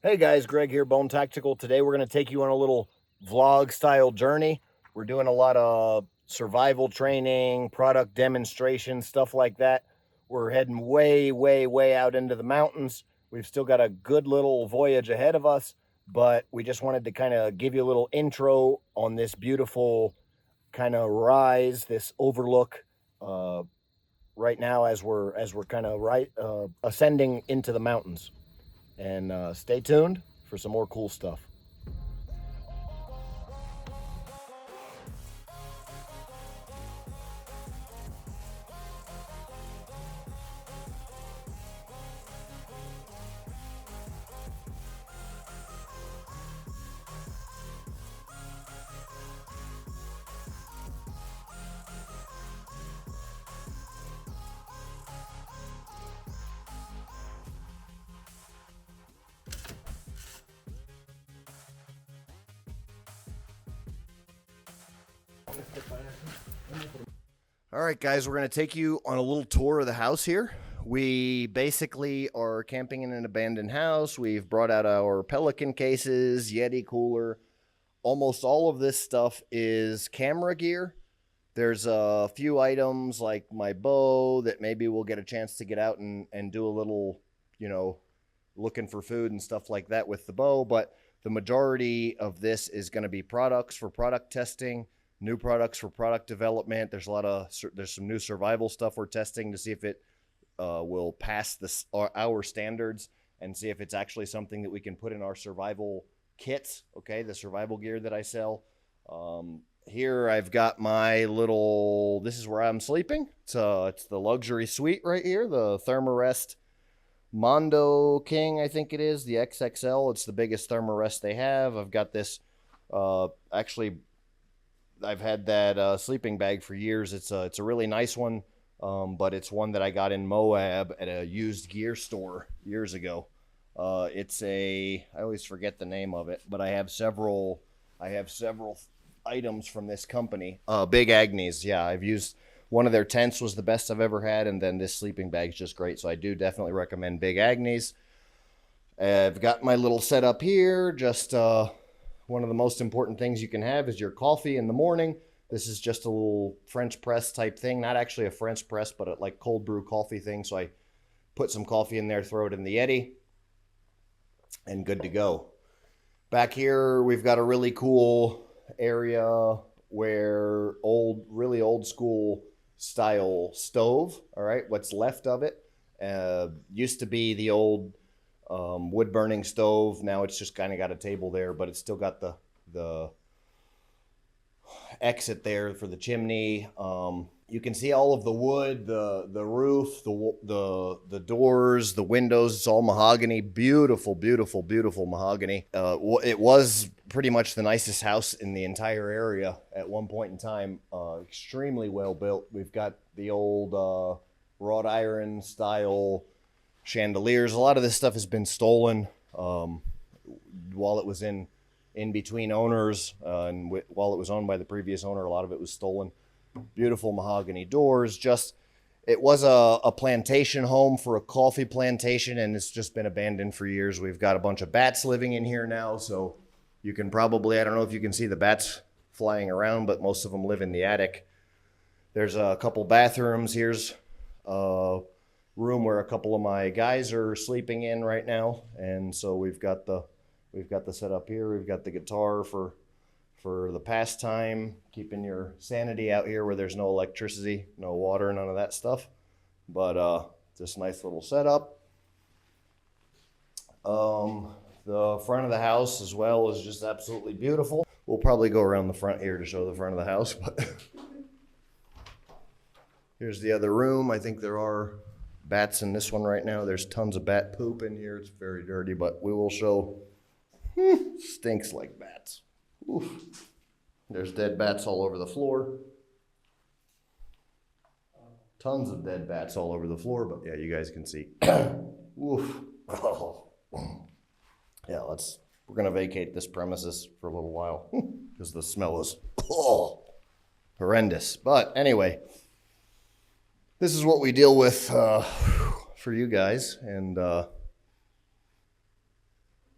Hey guys, Greg here, Bone Tactical. Today we're going to take you on a little vlog style journey. We're doing a lot of survival training, product demonstration, stuff like that. We're heading way out into the mountains. We've still got a good little voyage ahead of us, but we just wanted to kind of give you a little intro on this beautiful kind of rise, this overlook right now as we're kind of ascending into the mountains. And stay tuned for some more cool stuff. All right, guys, we're going to take you on a little tour of the house here. We basically are camping in an abandoned house. We've brought out our Pelican cases, Yeti cooler. Almost all of this stuff is camera gear. There's a few items like my bow that maybe we'll get a chance to get out and do a little, looking for food and stuff like that with the bow. But the majority of this is going to be products for product testing, new products for product development. There's some new survival stuff we're testing to see if it will pass our standards and see if it's actually something that we can put in our survival kits. Okay, the survival gear that I sell. Here I've got my little. This is where I'm sleeping. It's the luxury suite right here, the Thermarest Mondo King, I think it is, the XXL. It's the biggest Thermarest they have. I've got this. Actually, I've had that sleeping bag for years. It's a really nice one, but it's one that I got in Moab at a used gear store years ago. I always forget the name of it, but I have several items from this company. Big Agnes, yeah, I've used. One of their tents was the best I've ever had, and then this sleeping bag is just great. So I do definitely recommend Big Agnes. I've got my little setup here. Just one of the most important things you can have is your coffee in the morning. This is just a little French press type thing. Not actually a French press, but a like cold brew coffee thing. So I put some coffee in there, throw it in the Yeti, and good to go. Back here, we've got a really cool area where really old school style stove. All right, what's left of it used to be the old wood burning stove. Now it's just kind of got a table there, but it's still got the exit there for the chimney. You can see all of the wood, the roof, the doors, the windows. It's all mahogany. Beautiful mahogany. It was pretty much the nicest house in the entire area at one point in time. Extremely well built. We've got the old wrought iron style chandeliers. A lot of this stuff has been stolen while it was in between owners, and while it was owned by the previous owner, a lot of it was stolen. Beautiful mahogany doors. It was a plantation home for a coffee plantation, and it's just been abandoned for years. We've got a bunch of bats living in here now, so you can probably, I don't know if you can see the bats flying around, but most of them live in the attic. There's a couple bathrooms. Here's a room where a couple of my guys are sleeping in right now, and so we've got the setup here. We've got the guitar for the pastime, keeping your sanity out here where there's no electricity, no water, none of that stuff. But just nice little setup. The front of the house as well is just absolutely beautiful. We'll probably go around the front here to show the front of the house, but here's the other room. I think there are bats in this one right now. There's tons of bat poop in here. It's very dirty, but we will show. Stinks like bats. Oof. There's dead bats all over the floor. Tons of dead bats all over the floor, but yeah, you guys can see. Oof. Yeah, we're going to vacate this premises for a little while because the smell is horrendous. But anyway, this is what we deal with for you guys. And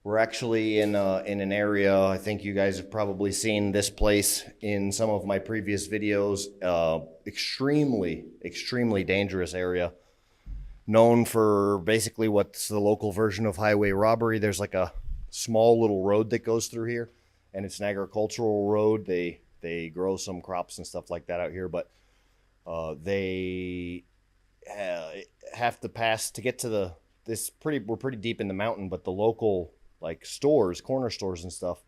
we're actually in an area, I think you guys have probably seen this place in some of my previous videos. Extremely dangerous area. Known for basically what's the local version of highway robbery. There's like a small little road that goes through here, and it's an agricultural road. They grow some crops and stuff like that out here, but they have to pass to get to we're pretty deep in the mountain, but the local like stores, corner stores and stuff,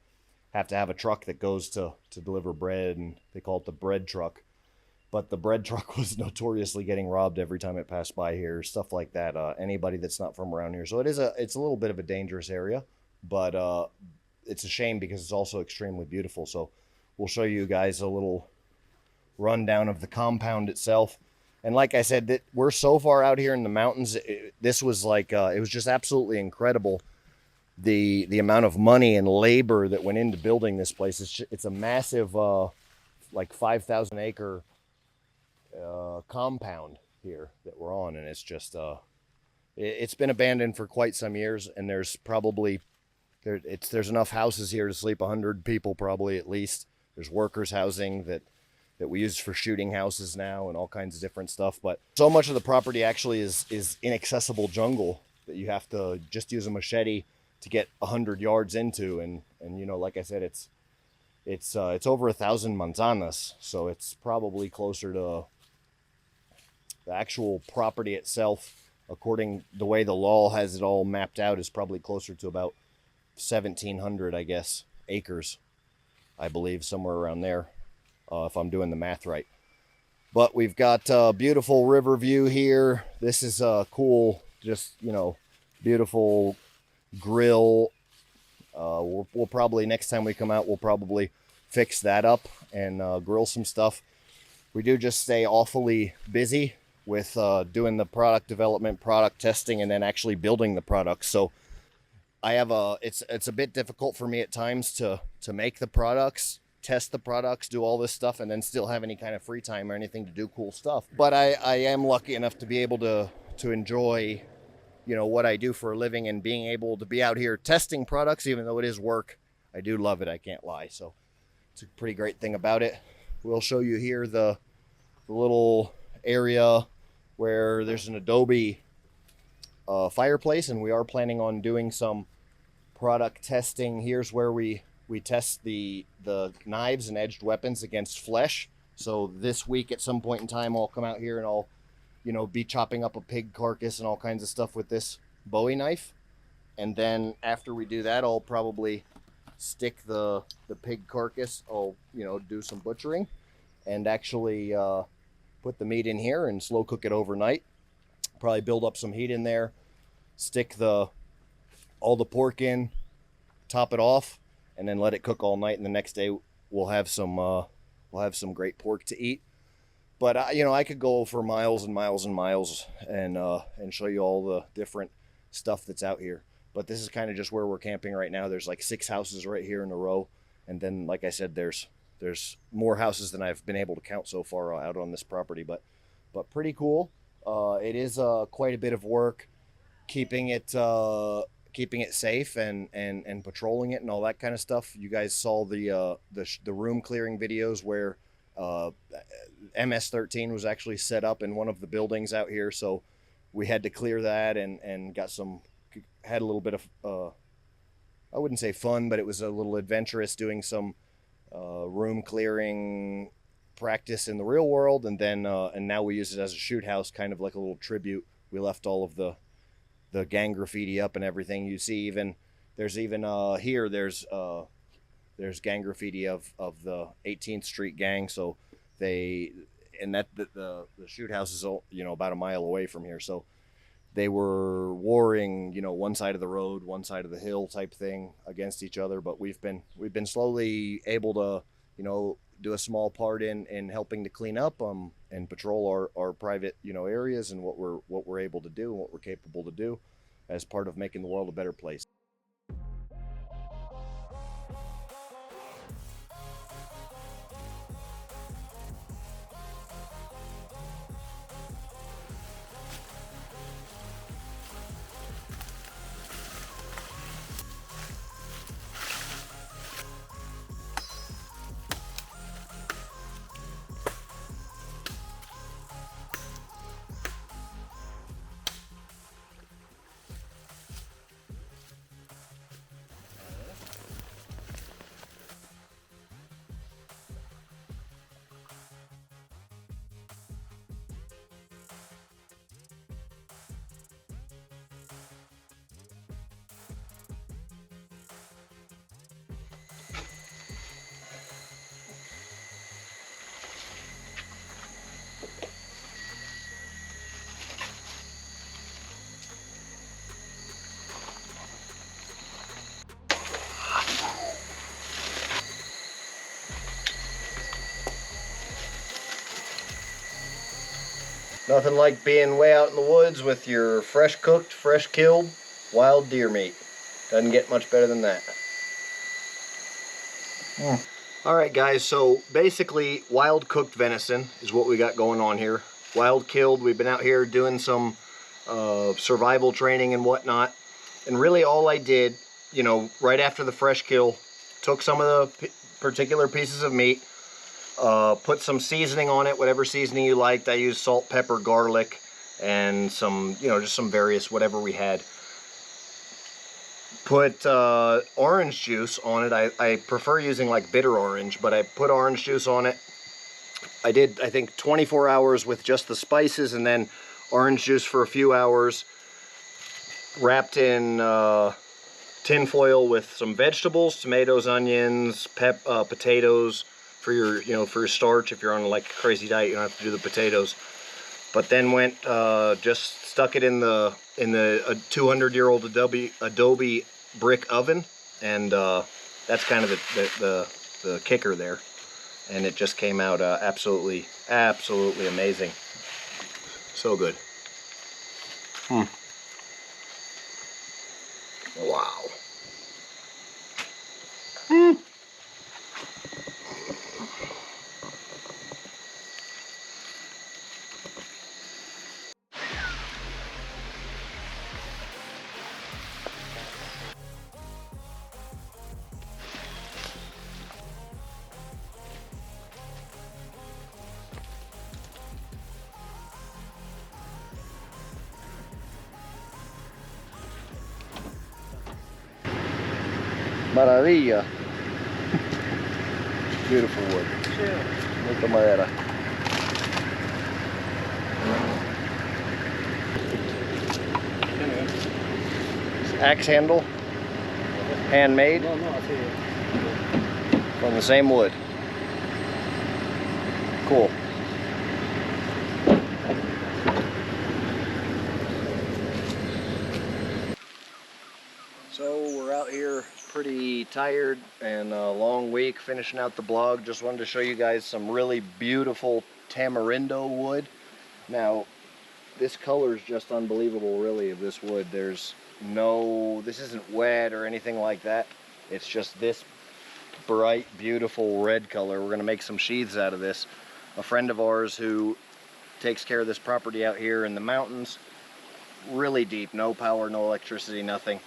have to have a truck that goes to deliver bread, and they call it the bread truck. But the bread truck was notoriously getting robbed every time it passed by here, stuff like that. Anybody that's not from around here. So it's a little bit of a dangerous area, but it's a shame because it's also extremely beautiful. So we'll show you guys a little rundown of the compound itself. And like I said, that we're so far out here in the mountains. This was like, it was just absolutely incredible. The amount of money and labor that went into building this place. It's a massive, like 5,000 acre compound here that we're on, and it's just it's been abandoned for quite some years, and there's probably there's enough houses here to sleep 100 people probably at least. There's workers housing that we use for shooting houses now and all kinds of different stuff. But so much of the property actually is inaccessible jungle that you have to just use a machete to get 100 yards into, and you know, like I said, it's over 1,000 manzanas, so it's probably closer to the actual property itself, according the way the law has it all mapped out, is probably closer to about 1,700, I guess, acres, I believe, somewhere around there, if I'm doing the math right. But we've got a beautiful river view here. This is a cool, just, you know, beautiful grill. We'll probably, next time we come out, we'll probably fix that up and grill some stuff. We do just stay awfully busy with doing the product development, product testing, and then actually building the products. So I have it's a bit difficult for me at times to make the products, test the products, do all this stuff, and then still have any kind of free time or anything to do cool stuff. But I am lucky enough to be able to enjoy, you know, what I do for a living, and being able to be out here testing products, even though it is work. I do love it, I can't lie. So it's a pretty great thing about it. We'll show you here the little area where there's an adobe fireplace, and we are planning on doing some product testing. Here's where we test the knives and edged weapons against flesh. So this week at some point in time, I'll come out here and I'll, you know, be chopping up a pig carcass and all kinds of stuff with this Bowie knife. And then after we do that, I'll probably stick the pig carcass. I'll, you know, do some butchering and actually put the meat in here and slow cook it overnight. Probably build up some heat in there, stick all the pork in, top it off, and then let it cook all night. And the next day we'll have some great pork to eat. But you know, I could go for miles and miles and miles and show you all the different stuff that's out here. But this is kind of just where we're camping right now. There's like 6 houses right here in a row, and then, like I said, there's more houses than I've been able to count so far out on this property. But pretty cool. It is quite a bit of work keeping it safe and patrolling it and all that kind of stuff. You guys saw the room clearing videos where MS-13 was actually set up in one of the buildings out here, so we had to clear that and had a little bit of I wouldn't say fun, but it was a little adventurous doing some room clearing practice in the real world, and then and now we use it as a shoot house, kind of like a little tribute. We left all of the gang graffiti up and everything. You see, there's here there's gang graffiti of the 18th Street gang. So the shoot house is, you know, about a mile away from here. So they were warring, you know, one side of the road, one side of the hill type thing against each other. But we've been slowly able to, you know, do a small part in helping to clean up and patrol our private, you know, areas, and what we're able to do and what we're capable to do as part of making the world a better place. Nothing like being way out in the woods with your fresh cooked, fresh killed wild deer meat. Doesn't get much better than that. Alright guys, so basically wild cooked venison is what we got going on here. Wild killed, we've been out here doing some survival training and whatnot. And really all I did, you know, right after the fresh kill, took some of the particular pieces of meat, put some seasoning on it, whatever seasoning you liked. I used salt, pepper, garlic, and some, you know, just some various whatever we had. Put orange juice on it. I prefer using like bitter orange, but I put orange juice on it. I did, I think, 24 hours with just the spices and then orange juice for a few hours, wrapped in tin foil with some vegetables, tomatoes, onions, potatoes for your, you know, for your starch. If you're on like a crazy diet, you don't have to do the potatoes. But then went just stuck it in the 200-year-old Adobe brick oven, and that's kind of the kicker there. And it just came out absolutely amazing. So good. Wow. Maravilla. Beautiful wood. Mucha madera. Axe handle, handmade, from the same wood. Cool. So we're out here pretty tired and a long week finishing out the blog. Just wanted to show you guys some really beautiful tamarindo wood. Now, this color is just unbelievable, really, of this wood. There's no, this isn't wet or anything like that. It's just this bright, beautiful red color. We're gonna make some sheaths out of this. A friend of ours who takes care of this property out here in the mountains, really deep, no power, no electricity, nothing.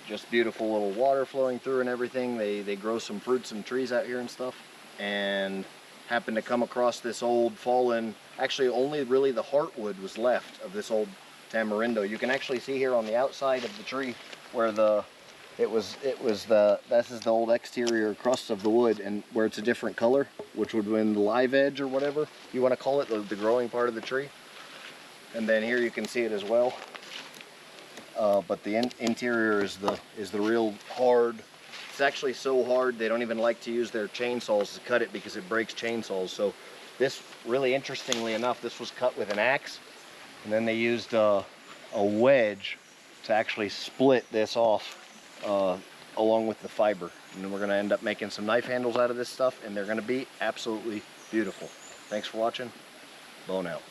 Just beautiful little water flowing through and everything. They grow some fruits and trees out here and stuff, and happened to come across this old fallen, actually only really the heartwood was left of this old tamarindo. You can actually see here on the outside of the tree where this is the old exterior crust of the wood, and where it's a different color, which would be the live edge or whatever you want to call it, the growing part of the tree. And then here you can see it as well. But the interior is the real hard. It's actually so hard they don't even like to use their chainsaws to cut it because it breaks chainsaws. So this, really interestingly enough, this was cut with an axe, and then they used a wedge to actually split this off along with the fiber. And then we're going to end up making some knife handles out of this stuff, and they're going to be absolutely beautiful. Thanks for watching. Bone out.